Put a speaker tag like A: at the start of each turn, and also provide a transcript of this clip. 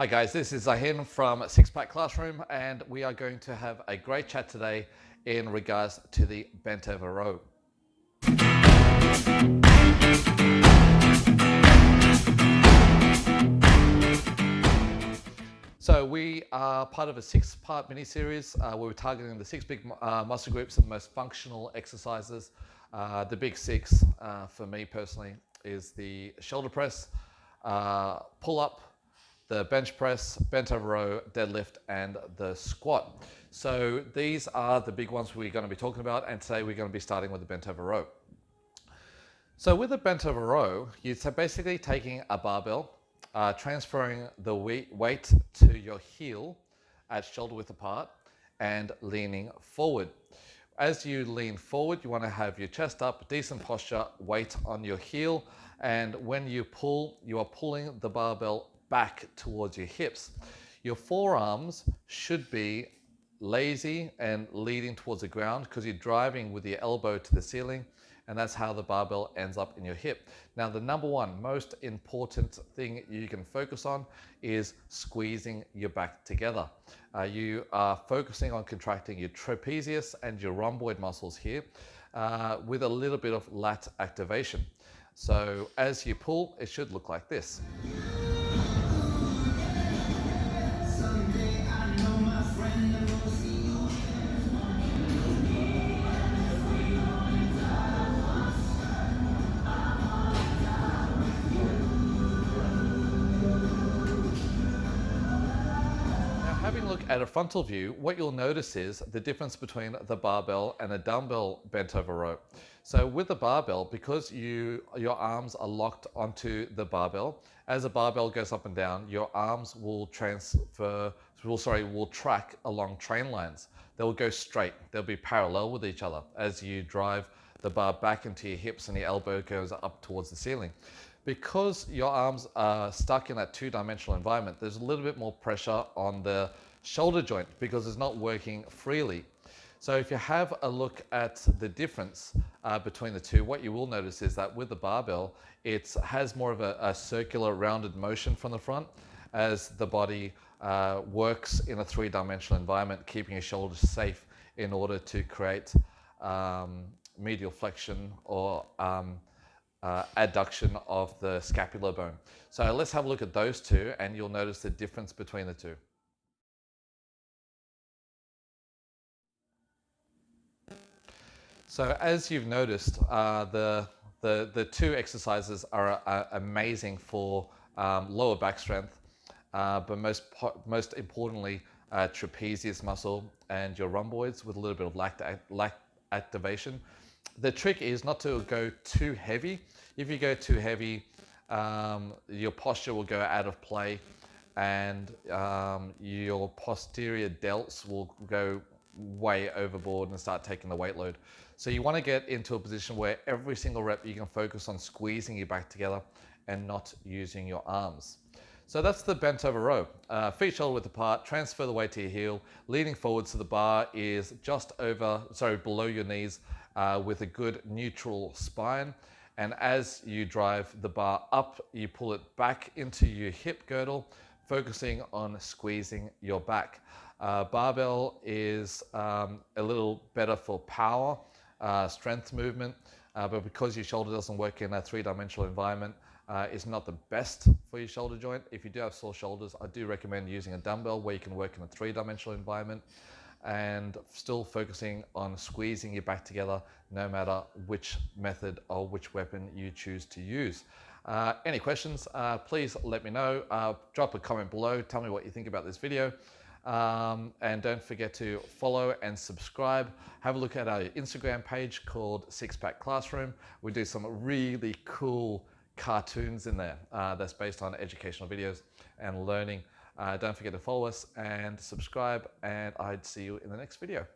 A: Hi guys, this is Zahin from Six Pack Classroom, and we are going to have a great chat today in regards to the bent over row. So we are part of a 6-part mini-series where we're targeting the 6 big muscle groups and the most functional exercises. The big 6 for me personally is the shoulder press, pull-up, the bench press, bent over row, deadlift, and the squat. So these are the big ones we're going to be talking about, and today we're going to be starting with the bent over row. So with the bent over row, you're basically taking a barbell, transferring the weight to your heel at shoulder width apart and leaning forward. As you lean forward, you want to have your chest up, decent posture, weight on your heel, and when you pull, you are pulling the barbell back towards your hips. Your forearms should be lazy and leading towards the ground because you're driving with your elbow to the ceiling, and that's how the barbell ends up in your hip. Now, the number one most important thing you can focus on is squeezing your back together. You are focusing on contracting your trapezius and your rhomboid muscles here with a little bit of lat activation. So as you pull, it should look like this. Having a look at a frontal view, what you'll notice is the difference between the barbell and a dumbbell bent over row. So with the barbell, because your arms are locked onto the barbell, as the barbell goes up and down, your arms will track along train lines. They'll go straight. They'll be parallel with each other as you drive the bar back into your hips and your elbow goes up towards the ceiling. Because your arms are stuck in that two-dimensional environment, there's a little bit more pressure on the shoulder joint because it's not working freely. So if you have a look at the difference between the two, what you will notice is that with the barbell, it has more of a circular rounded motion from the front as the body works in a three-dimensional environment, keeping your shoulders safe in order to create medial flexion or adduction of the scapular bone. So let's have a look at those two and you'll notice the difference between the two. So as you've noticed, the two exercises are amazing for lower back strength, but most importantly, trapezius muscle and your rhomboids with a little bit of lat activation. The trick is not to go too heavy. If you go too heavy, your posture will go out of play and your posterior delts will go way overboard and start taking the weight load. So you want to get into a position where every single rep you can focus on squeezing your back together and not using your arms. So that's the bent over row. Feet shoulder width apart, transfer the weight to your heel, leaning forward so the bar is below your knees with a good neutral spine. And as you drive the bar up, you pull it back into your hip girdle, focusing on squeezing your back. Barbell is a little better for power, strength movement, but because your shoulder doesn't work in a three-dimensional environment, it's not the best for your shoulder joint. If you do have sore shoulders, I do recommend using a dumbbell where you can work in a three-dimensional environment and still focusing on squeezing your back together no matter which method or which weapon you choose to use. Any questions, please let me know. Drop a comment below, tell me what you think about this video. And don't forget to follow and subscribe. Have a look at our Instagram page called Six Pack Classroom. We do some really cool cartoons in there that's based on educational videos and learning. Don't forget to follow us and subscribe, and I'd see you in the next video.